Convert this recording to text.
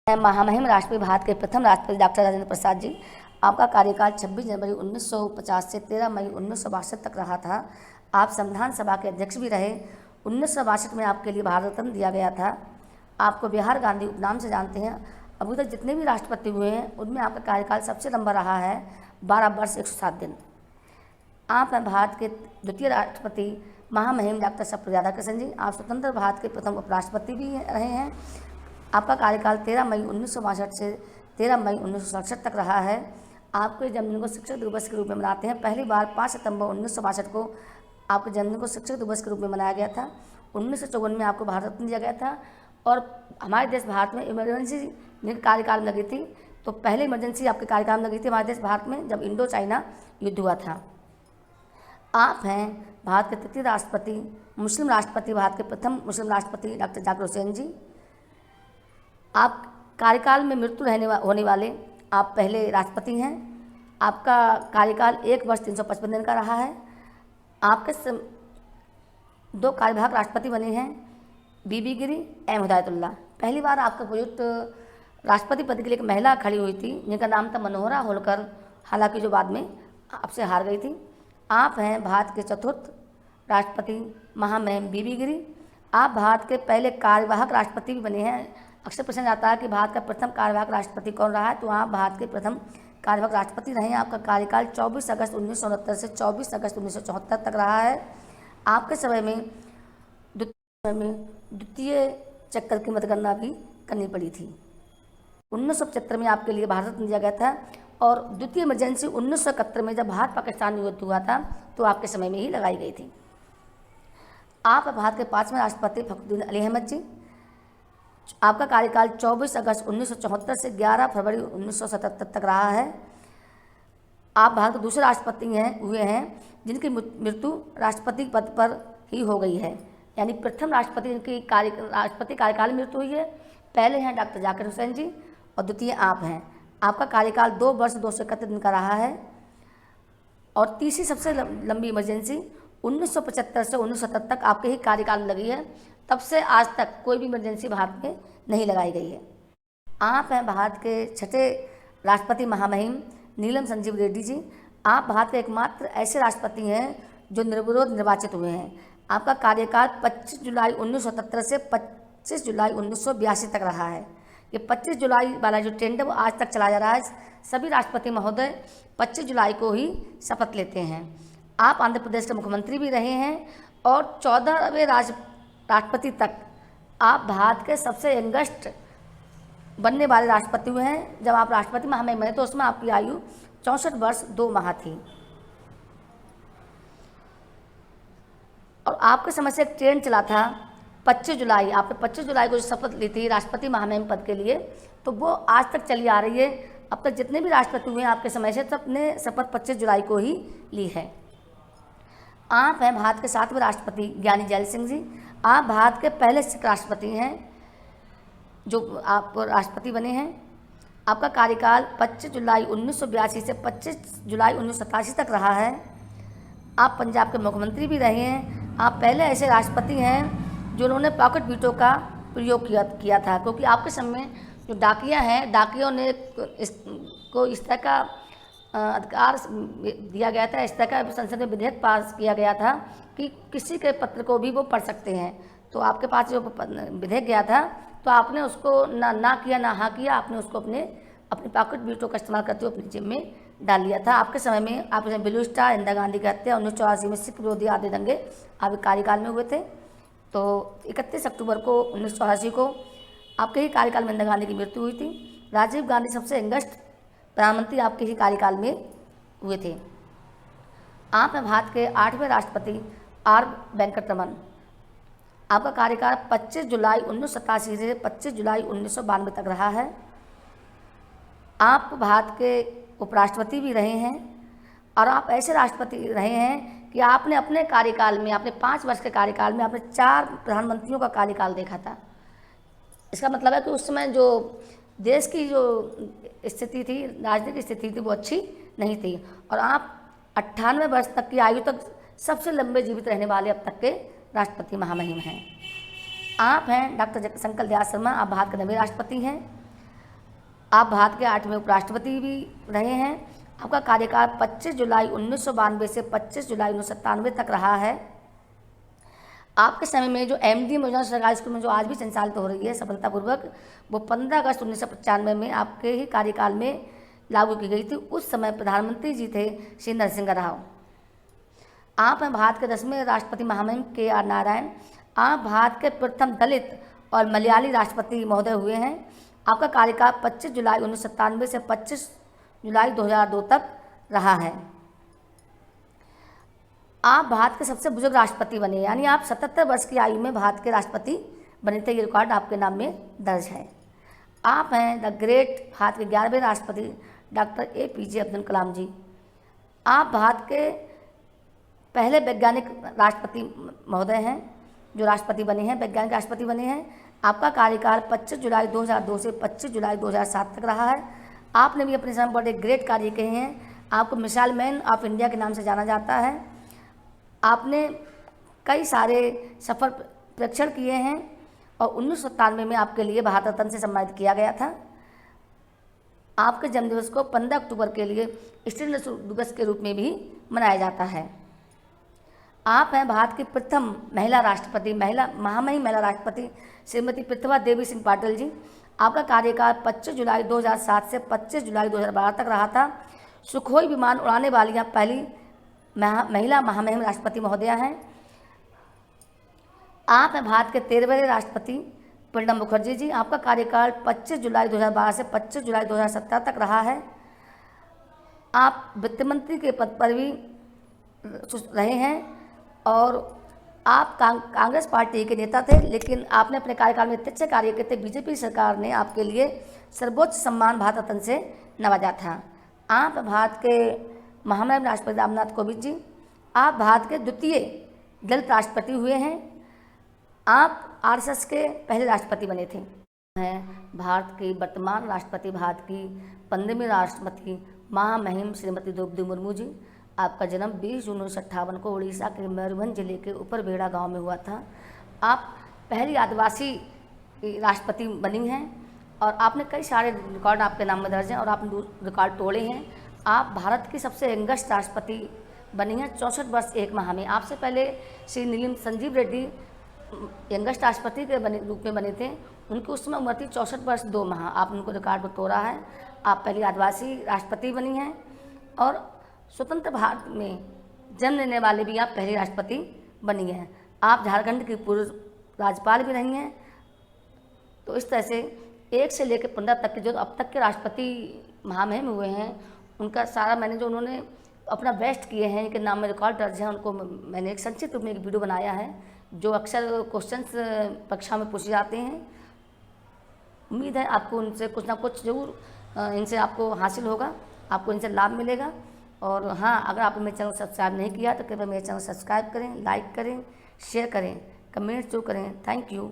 मैं महामहिम राष्ट्रपति भारत के प्रथम राष्ट्रपति डॉक्टर राजेंद्र प्रसाद जी। आपका कार्यकाल 26 जनवरी 1950 से 13 मई 1962 तक रहा था। आप संविधान सभा के अध्यक्ष भी रहे। 1962 में आपके लिए भारत रत्न दिया गया था। आपको बिहार गांधी उपनाम से जानते हैं। अभी तक जितने भी राष्ट्रपति हुए हैं उनमें आपका कार्यकाल सबसे लंबा रहा है, 12 वर्ष 107 दिन। आप हैं भारत के द्वितीय राष्ट्रपति महामहिम डॉक्टर सर्वपल्ली राधाकृष्णन जी। आप स्वतंत्र भारत के प्रथम उपराष्ट्रपति भी रहे हैं। आपका कार्यकाल 13 मई 1962 से 13 मई 1967 तक रहा है। आपके जन्मदिन को शिक्षक दिवस के रूप में मनाते हैं। पहली बार 5 सितंबर 1962 को आपके जन्मदिन को शिक्षक दिवस के रूप में मनाया गया था। 1954 में आपको भारत रत्न दिया गया था। और हमारे देश भारत में इमरजेंसी जिनके कार्यकाल में लगी थी, तो पहले इमरजेंसी आपके कार्यकाल में लगी थी हमारे देश भारत में जब इंडो चाइना युद्ध हुआ था। आप हैं भारत के तृतीय राष्ट्रपति, मुस्लिम राष्ट्रपति, भारत के प्रथम मुस्लिम राष्ट्रपति डॉक्टर जाकिर हुसैन जी। आप कार्यकाल में मृत्यु होने वाले आप पहले राष्ट्रपति हैं। आपका कार्यकाल 1 वर्ष 355 दिन का रहा है। आपके 2 कार्यवाहक राष्ट्रपति बने हैं, बीबी गिरी, एम हिदायतुल्लाह। पहली बार आपका प्रयुक्त राष्ट्रपति पद के लिए एक महिला खड़ी हुई थी जिनका नाम था मनोहरा होलकर, हालांकि जो बाद में आपसे हार गई थी। आप हैं भारत के चतुर्थ राष्ट्रपति महामहिम बीबी गिरी। आप भारत के पहले कार्यवाहक राष्ट्रपति भी बने हैं। अक्सर प्रश्न आता है कि भारत का प्रथम कार्यवाहक राष्ट्रपति कौन रहा है, तो आप भारत के प्रथम कार्यवाहक राष्ट्रपति रहे हैं। आपका कार्यकाल 24 अगस्त 1969 से 24 अगस्त 1974 तक रहा है। आपके समय में द्वितीय चक्कर की मतगणना भी करनी पड़ी थी। 1975 में आपके लिए भारत रत्न दिया गया था और द्वितीय इमरजेंसी 1971 में जब भारत पाकिस्तान युद्ध हुआ था तो आपके समय में ही लगाई गई थी। आप भारत के 5वें राष्ट्रपति फखरुद्दीन अली अहमद जी। आपका कार्यकाल 24 अगस्त 1974 से 11 फरवरी 1977 तक रहा है। आप भारत के दूसरे राष्ट्रपति हुए हैं जिनकी मृत्यु राष्ट्रपति पद पर ही हो गई है, यानी प्रथम राष्ट्रपति जिनकी राष्ट्रपति कार्यकाल में मृत्यु हुई है। पहले हैं डॉक्टर जाकिर हुसैन जी और द्वितीय आप हैं। आपका कार्यकाल 2 वर्ष 231 दिन का रहा है। और तीसरी सबसे लंबी इमरजेंसी 1975 से 1970 तक आपके ही कार्यकाल में लगी है। तब से आज तक कोई भी इमरजेंसी भारत में नहीं लगाई गई है। आप हैं भारत के 6ठे राष्ट्रपति महामहिम नीलम संजीव रेड्डी जी। आप भारत के एकमात्र ऐसे राष्ट्रपति हैं जो निर्विरोध निर्वाचित हुए हैं। आपका कार्यकाल 25 जुलाई 1977 से 25 जुलाई 1982 तक रहा है। ये 25 जुलाई वाला जो ट्रेंड है वो आज तक चला जा रहा है। सभी राष्ट्रपति महोदय 25 जुलाई को ही शपथ लेते हैं। आप आंध्र प्रदेश के मुख्यमंत्री भी रहे हैं और 14वें राष्ट्रपति तक आप भारत के सबसे यंगेस्ट बनने वाले राष्ट्रपति हुए हैं। जब आप राष्ट्रपति महामहिम बने तो उसमें आपकी आयु 64 वर्ष 2 माह थी। और आपके समय से एक ट्रेंड चला था 25 जुलाई, आपने 25 जुलाई को जो शपथ ली थी राष्ट्रपति महामहिम पद के लिए, तो वो आज तक चली आ रही है। अब तक जितने भी राष्ट्रपति हुए हैं आपके समय से सबने शपथ 25 जुलाई को ही ली है। आप हैं भारत के 7वें राष्ट्रपति ज्ञानी जैल सिंह जी। आप भारत के पहले सिख राष्ट्रपति हैं जो आप राष्ट्रपति बने हैं। आपका कार्यकाल 25 जुलाई 1982 से 25 जुलाई 1987 तक रहा है। आप पंजाब के मुख्यमंत्री भी रहे हैं। आप पहले ऐसे राष्ट्रपति हैं जिन्होंने पॉकेट वीटो का प्रयोग किया था, क्योंकि आपके समय जो डाकिया हैं, डाकियों ने इसको इस तरह का अधिकार दिया गया था, इस तरह का संसद में विधेयक पास किया गया था कि किसी के पत्र को भी वो पढ़ सकते हैं। तो आपके पास जो विधेयक गया था तो आपने उसको ना किया ना हाँ किया, आपने उसको अपने पॉकेट वीटो का इस्तेमाल करते हुए अपनी जेब में डाल लिया था। आपके समय में आपने ब्लू स्टार, इंदिरा गांधी की हत्या, 1984 में सिख विरोधी आदि दंगे आपके कार्यकाल में हुए थे। तो 31 अक्टूबर को 1984 को आपके ही कार्यकाल में इंदिरा गांधी की मृत्यु हुई थी। राजीव गांधी सबसे यंगेस्ट प्रधानमंत्री आपके ही कार्यकाल में हुए थे। आप हैं भारत के 8वें राष्ट्रपति आर वेंकटरमन। आपका कार्यकाल 25 जुलाई 1987 से 25 जुलाई 1992 तक रहा है। आप भारत के उपराष्ट्रपति भी रहे हैं और आप ऐसे राष्ट्रपति रहे हैं कि आपने अपने कार्यकाल में, अपने 5 वर्ष के कार्यकाल में आपने 4 प्रधानमंत्रियों का कार्यकाल देखा था। इसका मतलब है कि उस समय जो देश की जो स्थिति थी, राजनीतिक स्थिति थी, वो अच्छी नहीं थी। और आप 98 वर्ष तक की आयु तक सबसे लंबे जीवित रहने वाले अब तक के राष्ट्रपति महामहिम हैं। आप हैं डॉक्टर शंकर दयाल शर्मा। आप भारत के 9वें राष्ट्रपति हैं। आप भारत के 8वें उपराष्ट्रपति भी रहे हैं। आपका कार्यकाल 25 जुलाई 1992 से 25 जुलाई 1997 तक रहा है। आपके समय में जो MD योजना सरकारी स्कूल में जो आज भी संचालित हो रही है सफलतापूर्वक, वो 15 अगस्त 1995 में आपके ही कार्यकाल में लागू की गई थी। उस समय प्रधानमंत्री जी थे श्री नरसिंह राव। आप हैं भारत के 10वें राष्ट्रपति महामहिम KR नारायण। आप भारत के प्रथम दलित और मलयाली राष्ट्रपति महोदय हुए हैं। आपका कार्यकाल 25 जुलाई 1997 से 25 जुलाई 2002 तक रहा है। आप भारत के सबसे बुजुर्ग राष्ट्रपति बने, यानी आप 77 वर्ष की आयु में भारत के राष्ट्रपति बने थे। ये रिकॉर्ड आपके नाम में दर्ज है। आप हैं द ग्रेट भारत के 11वें राष्ट्रपति डॉक्टर APJ अब्दुल कलाम जी। आप भारत के पहले वैज्ञानिक राष्ट्रपति महोदय हैं जो राष्ट्रपति बने हैं, वैज्ञानिक राष्ट्रपति बने हैं। आपका कार्यकाल 25 जुलाई 2002 से 25 जुलाई 2007 तक रहा है। आपने भी अपने समय पर एक ग्रेट कार्य किए हैं। आपको मिसाइल मैन ऑफ इंडिया के नाम से जाना जाता है। आपने कई सारे सफल प्रेक्षण किए हैं और 1997 में आपके लिए भारत रत्न से सम्मानित किया गया था। आपके जन्मदिवस को 15 अक्टूबर के लिए स्त्री दिवस के रूप में भी मनाया जाता है। आप हैं भारत की प्रथम महिला राष्ट्रपति, महामहिम महिला राष्ट्रपति श्रीमती प्रतिभा देवी सिंह पाटिल जी। आपका कार्यकाल 25 जुलाई 2007 से 25 जुलाई 2012 तक रहा था। सुखोई विमान उड़ाने वाली आप पहली महिला महामहिम राष्ट्रपति महोदया हैं। आप हैं भारत के 13वें राष्ट्रपति प्रणब मुखर्जी जी। आपका कार्यकाल 25 जुलाई 2012 से 25 जुलाई 2017 तक रहा है। आप वित्त मंत्री के पद पर भी रहे हैं और आप कांग्रेस पार्टी के नेता थे, लेकिन आपने अपने कार्यकाल में इतने अच्छे कार्य किए थे, बीजेपी सरकार ने आपके लिए सर्वोच्च सम्मान भारत रत्न से नवाजा था। आप भारत के महामहिम राष्ट्रपति रामनाथ कोविंद जी। आप भारत के द्वितीय दलित राष्ट्रपति हुए हैं। आप RSS के पहले राष्ट्रपति बने थे। हैं भारत की वर्तमान राष्ट्रपति, भारत की 15वीं राष्ट्रपति महामहिम श्रीमती द्रौपदी मुर्मू जी। आपका जन्म 20 जून 1958 को उड़ीसा के मयूरभंज जिले के ऊपरबेड़ा गांव में हुआ था। आप पहली आदिवासी राष्ट्रपति बनी हैं और आपने कई सारे रिकॉर्ड आपके नाम में दर्ज हैं और आपने रिकॉर्ड तोड़े हैं। आप भारत की सबसे यंगेस्ट राष्ट्रपति बनी हैं, 64 वर्ष 1 माह में। आपसे पहले श्री नीलम संजीव रेड्डी यंगेस्ट राष्ट्रपति के रूप में बने थे। उनकी उस समय उम्र थी 64 वर्ष 2 माह। आपने उनको रिकॉर्ड को तोड़ा है। आप पहली आदिवासी राष्ट्रपति बनी हैं और स्वतंत्र भारत में जन्म लेने वाले भी आप पहली राष्ट्रपति बनी हैं। आप झारखंड की पूर्व राज्यपाल भी रही हैं। तो इस तरह से 1 से लेकर 15 तक के जो अब तक के राष्ट्रपति महामहिम हुए हैं, उनका सारा मैंने जो उन्होंने अपना बेस्ट किए हैं, इनके नाम में रिकॉर्ड दर्ज है, उनको मैंने एक संक्षिप्त रूप में एक वीडियो बनाया है जो अक्सर क्वेश्चंस परीक्षा में पूछे जाते हैं। उम्मीद है आपको उनसे कुछ ना कुछ जरूर इनसे आपको हासिल होगा, आपको इनसे लाभ मिलेगा। और हाँ, अगर आपने मेरे चैनल को सब्सक्राइब नहीं किया तो कृपया मेरे चैनल को सब्सक्राइब करें, लाइक करें, शेयर करें, कमेंट जरूर करें। Thank you.